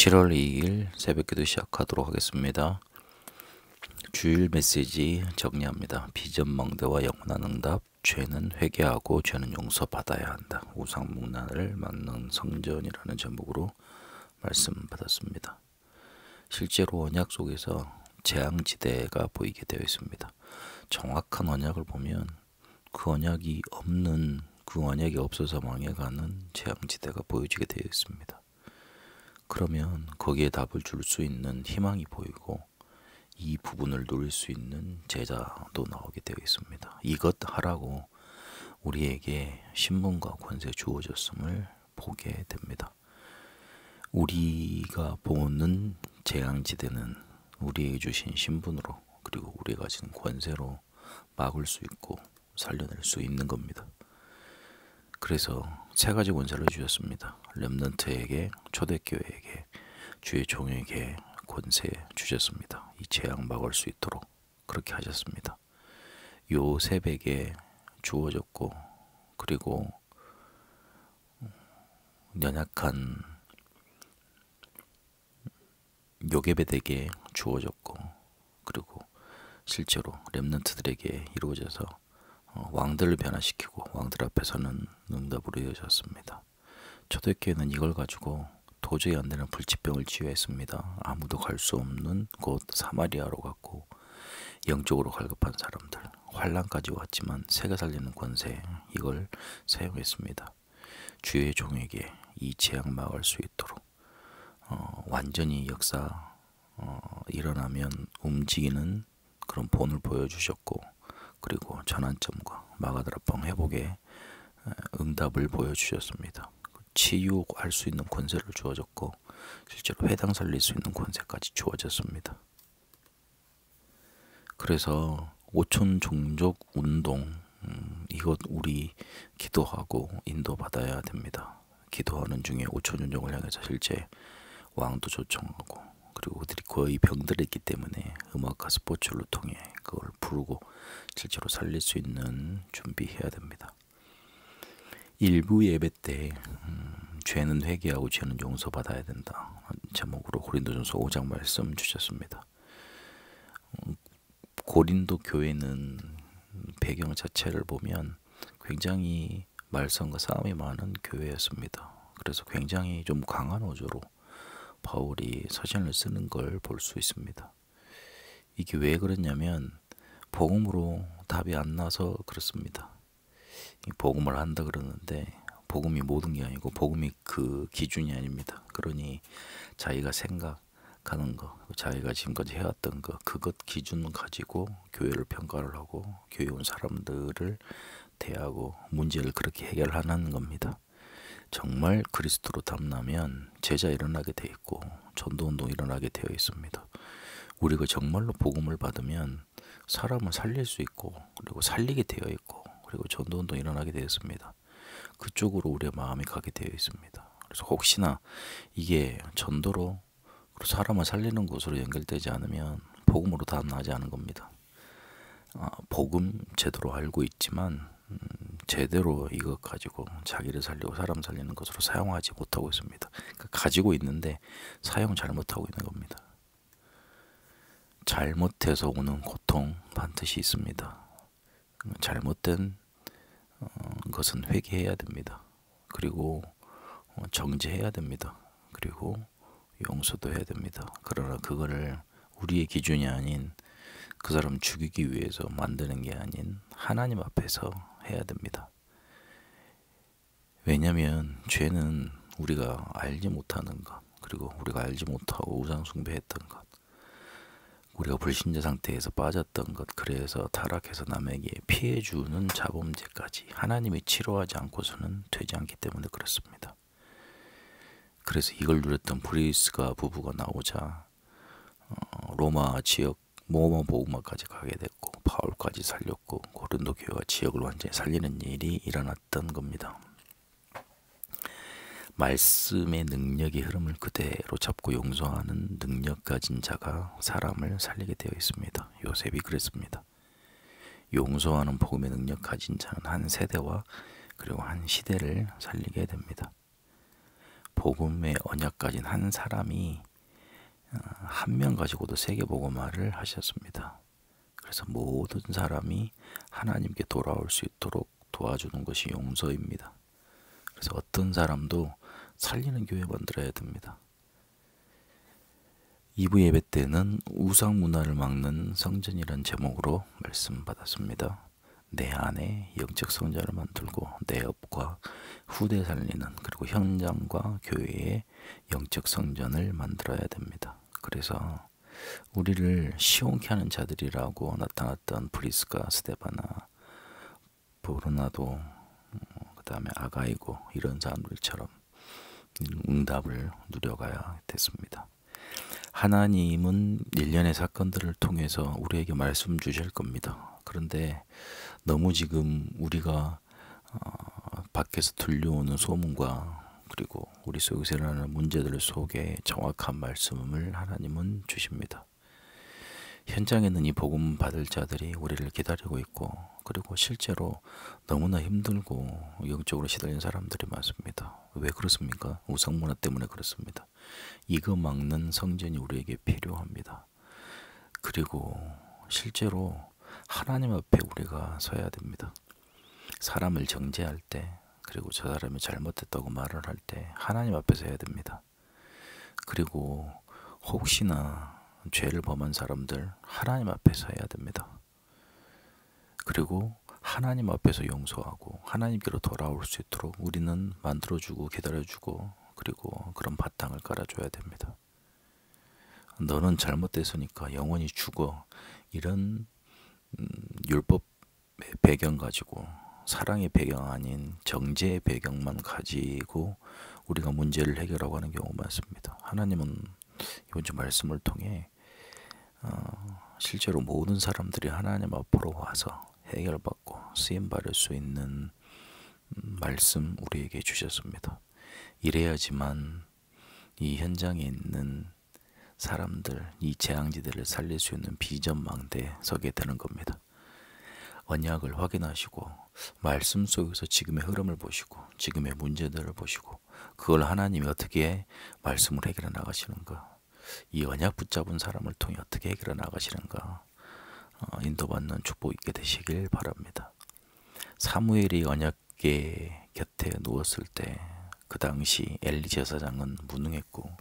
7월 2일 새벽기도 시작하도록 하겠습니다. 주일 메시지 정리합니다. 비전망대와 영원한 응답, 죄는 회개하고 죄는 용서받아야 한다. 우상문화를 막는 성전이라는 제목으로 말씀 받았습니다. 실제로 언약 속에서 재앙지대가 보이게 되어 있습니다. 정확한 언약을 보면 그 언약이 없어서 망해가는 재앙지대가 보여지게 되어 있습니다. 그러면 거기에 답을 줄 수 있는 희망이 보이고 이 부분을 누릴 수 있는 제자도 나오게 되어 있습니다. 이것 하라고 우리에게 신분과 권세 주어졌음을 보게 됩니다. 우리가 보는 재앙지대는 우리에게 주신 신분으로 그리고 우리가 가진 권세로 막을 수 있고 살려낼 수 있는 겁니다. 그래서 세 가지 권세를 주셨습니다. 렘넌트에게, 초대교회에게, 주의 종에게 권세 주셨습니다. 이 재앙 막을 수 있도록 그렇게 하셨습니다. 요 새벽에 주어졌고 그리고 연약한 요게벳에게 주어졌고 그리고 실제로 렘넌트들에게 이루어져서 왕들을 변화시키고 왕들 앞에서는 응답으로 이어졌습니다. 초대교회는 이걸 가지고 도저히 안 되는 불치병을 치유했습니다. 아무도 갈 수 없는 곳 사마리아로 갔고 영적으로 갈급한 사람들, 환난까지 왔지만 세계 살리는 권세 이걸 사용했습니다. 주의 종에게 이 재앙 막을 수 있도록 완전히 역사 일어나면 움직이는 그런 본을 보여주셨고 그리고 전환점과 마가다라방 회복의 응답을 보여주셨습니다. 치유할 수 있는 권세를 주어졌고 실제로 회당 살릴 수 있는 권세까지 주어졌습니다. 그래서 오촌 종족 운동 이것 우리 기도하고 인도받아야 됩니다. 기도하는 중에 오촌 종족을 향해서 실제 왕도 초청하고 그리고 그들이 거의 병들었기 때문에 음악과 스포츠를 통해 그걸 부르고 실제로 살릴 수 있는 준비해야 됩니다. 일부 예배 때 죄는 회개하고 죄는 용서받아야 된다 제목으로 고린도전서 5장 말씀 주셨습니다. 고린도 교회는 배경 자체를 보면 굉장히 말썽과 싸움이 많은 교회였습니다. 그래서 굉장히 좀 강한 어조로 바울이 서신을 쓰는 걸 볼 수 있습니다. 이게 왜 그랬냐면 복음으로 답이 안 나서 그렇습니다. 복음을 한다 그러는데 복음이 모든 게 아니고 복음이 그 기준이 아닙니다. 그러니 자기가 생각하는 거, 자기가 지금까지 해왔던 거 그것 기준 가지고 교회를 평가를 하고 교회 온 사람들을 대하고 문제를 그렇게 해결하는 겁니다. 정말 그리스도로 닮나면 제자 일어나게 돼 있고 전도운동 일어나게 되어 있습니다. 우리가 정말로 복음을 받으면 사람을 살릴 수 있고 그리고 살리게 되어 있고 그리고 전도운동 일어나게 되었습니다. 그쪽으로 우리의 마음이 가게 되어 있습니다. 그래서 혹시나 이게 전도로 사람을 살리는 곳으로 연결되지 않으면 복음으로 답나지 않은 겁니다. 복음 제대로 알고 있지만 제대로 이것 가지고 자기를 살리고 사람 살리는 것으로 사용하지 못하고 있습니다. 그러니까 가지고 있는데 사용 잘못하고 있는 겁니다. 잘못해서 오는 고통 반드시 있습니다. 잘못된 것은 회개해야 됩니다. 그리고 정죄해야 됩니다. 그리고 용서도 해야 됩니다. 그러나 그거를 우리의 기준이 아닌 그 사람 죽이기 위해서 만드는 게 아닌 하나님 앞에서 해야 됩니다. 왜냐하면 죄는 우리가 알지 못하는 것 그리고 우리가 알지 못하고 우상 숭배했던 것 우리가 불신자 상태에서 빠졌던 것 그래서 타락해서 남에게 피해주는 자범죄까지 하나님이 치료하지 않고서는 되지 않기 때문에 그렇습니다. 그래서 이걸 누렸던 브리스가 부부가 나오자 로마 지역 모모 복음화까지 가게 됐고 바울까지 살렸고 고린도 교회와 지역을 완전히 살리는 일이 일어났던 겁니다. 말씀의 능력의 흐름을 그대로 잡고 용서하는 능력 가진 자가 사람을 살리게 되어 있습니다. 요셉이 그랬습니다. 용서하는 복음의 능력 가진 자는 한 세대와 그리고 한 시대를 살리게 됩니다. 복음의 언약 가진 한 사람이 한 명 가지고도 세계 복음화를 하셨습니다. 그래서 모든 사람이 하나님께 돌아올 수 있도록 도와주는 것이 용서입니다. 그래서 어떤 사람도 살리는 교회 만들어야 됩니다. 2부 예배 때는 우상 문화를 막는 성전이라는 제목으로 말씀 받았습니다. 내 안에 영적 성전을 만들고 내 업과 후대 살리는, 그리고 현장과 교회의 영적 성전을 만들어야 됩니다. 그래서 우리를 시온케 하는 자들이라고 나타났던 브리스가, 스데바나, 보르나도, 그 다음에 아가이고 이런 사람들처럼 응답을 누려가야 됐습니다. 하나님은 일련의 사건들을 통해서 우리에게 말씀 주실 겁니다. 그런데 너무 지금 우리가 밖에서 들려오는 소문과 그리고 우리 속에서 일어나는 문제들 속에 정확한 말씀을 하나님은 주십니다. 현장에는 이 복음 받을 자들이 우리를 기다리고 있고, 그리고 실제로 너무나 힘들고 영적으로 시달린 사람들이 많습니다. 왜 그렇습니까? 우상문화 때문에 그렇습니다. 이거 막는 성전이 우리에게 필요합니다. 그리고 실제로 하나님 앞에 우리가 서야 됩니다. 사람을 정죄할 때, 그리고 저 사람이 잘못했다고 말을 할 때 하나님 앞에 서야 됩니다. 그리고 혹시나 죄를 범한 사람들 하나님 앞에 서야 됩니다. 그리고 하나님 앞에서 용서하고 하나님께로 돌아올 수 있도록 우리는 만들어주고 기다려주고, 그리고 그런 바탕을 깔아줘야 됩니다. 너는 잘못됐으니까 영원히 죽어, 이런 율법 배경 가지고, 사랑의 배경 아닌 정죄의 배경만 가지고 우리가 문제를 해결하고 하는 경우가 많습니다. 하나님은 이번 주 말씀을 통해 실제로 모든 사람들이 하나님 앞으로 와서 해결받고 쓰임받을 수 있는 말씀 우리에게 주셨습니다. 이래야지만 이 현장에 있는 사람들, 이 재앙지대를 살릴 수 있는 비전망대에 서게 되는 겁니다. 언약을 확인하시고 말씀 속에서 지금의 흐름을 보시고 지금의 문제들을 보시고 그걸 하나님이 어떻게 말씀을 해결해 나가시는가, 이 언약 붙잡은 사람을 통해 어떻게 해결해 나가시는가 인도받는 축복 있게 되시길 바랍니다. 사무엘이 언약궤 곁에 누웠을 때 그 당시 엘리 제사장은 무능했고,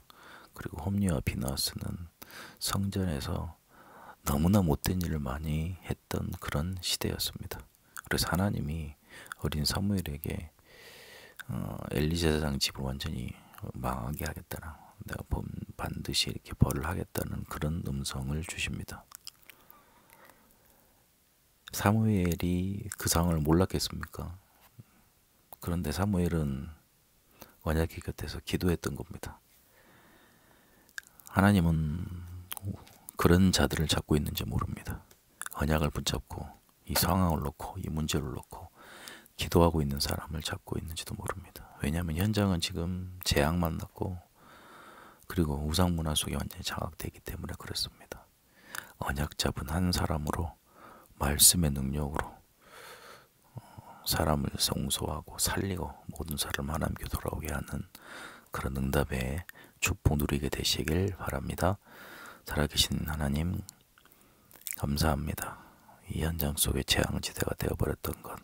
그리고 홈리와 비나스는 성전에서 너무나 못된 일을 많이 했던 그런 시대였습니다. 그래서 하나님이 어린 사무엘에게 엘리 제사장 집을 완전히 망하게 하겠다는, 내가 반드시 이렇게 벌을 하겠다는 그런 음성을 주십니다. 사무엘이 그 상황을 몰랐겠습니까? 그런데 사무엘은 언약궤 곁에서 기도했던 겁니다. 하나님은 그런 자들을 찾고 있는지 모릅니다. 언약을 붙잡고 이 상황을 놓고 이 문제를 놓고 기도하고 있는 사람을 찾고 있는지도 모릅니다. 왜냐하면 현장은 지금 재앙 만났고, 그리고 우상 문화 속에 완전히 장악되기 때문에 그렇습니다. 언약 잡은 한 사람으로, 말씀의 능력으로 사람을 용서하고 살리고 모든 사람 하나님께 돌아오게 하는 그런 응답의 축복 누리게 되시길 바랍니다. 살아계신 하나님 감사합니다. 이 현장 속에 재앙지대가 되어버렸던 것,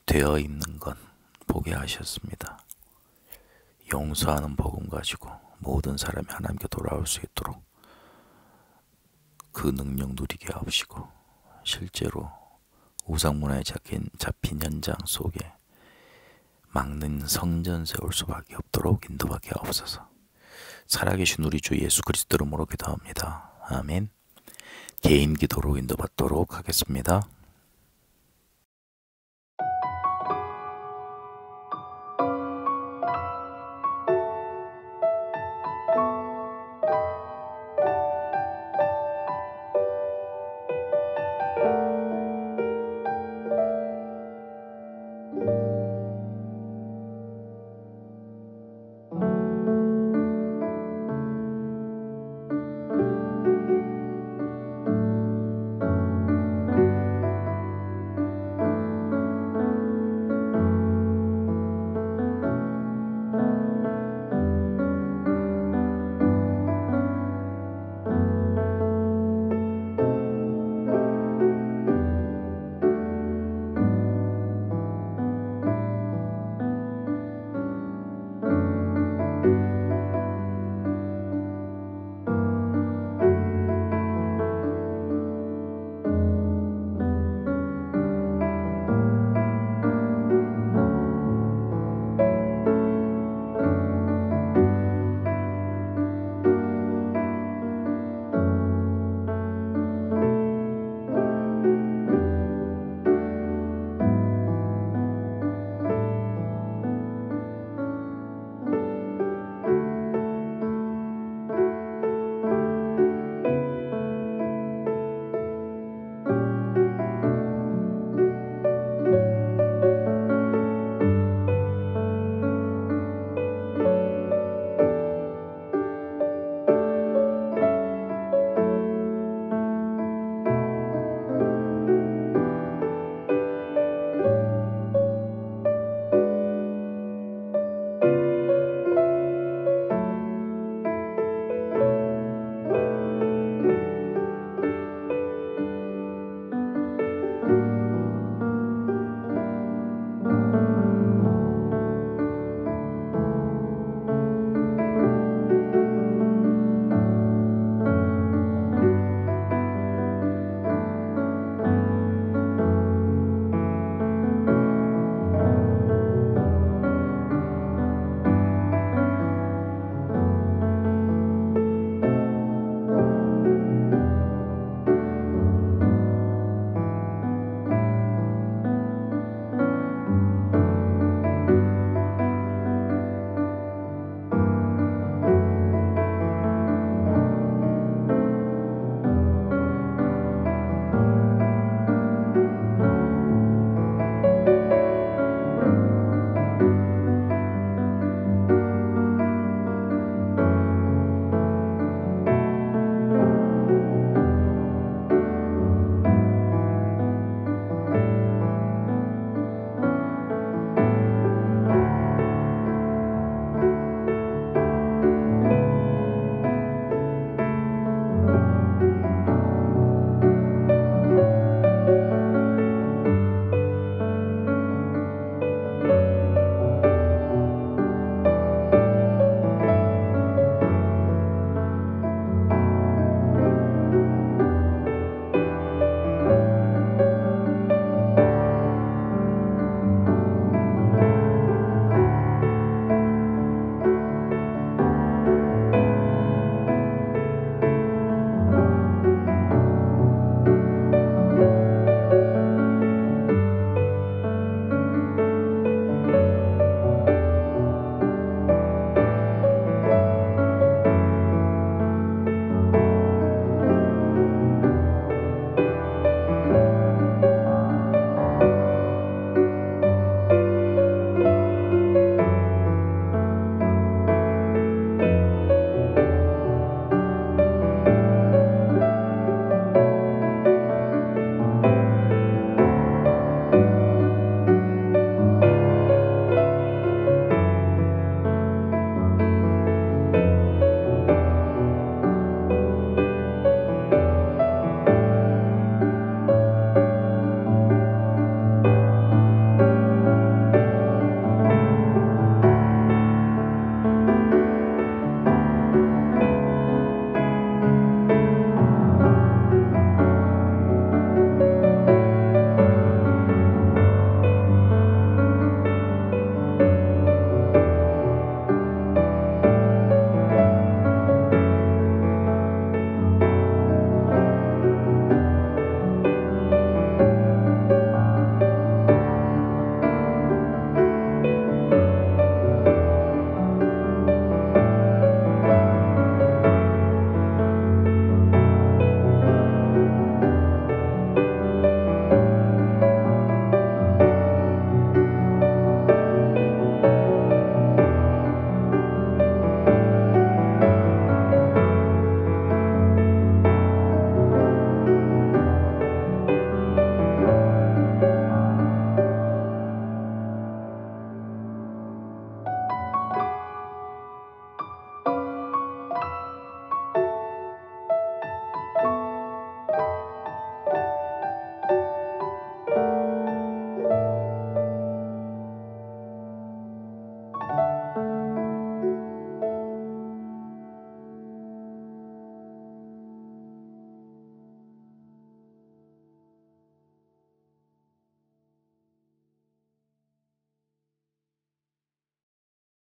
되어 있는 것 보게 하셨습니다. 용서하는 복음 가지고 모든 사람이 하나님께 돌아올 수 있도록 그 능력 누리게 하시고, 실제로 우상문화에 잡힌 현장 속에 막는 성전 세울 수밖에 없도록 인도하게 하옵소서. 살아계신 우리 주 예수 그리스도 이름으로 기도합니다. 아멘. 개인 기도로 인도받도록 하겠습니다.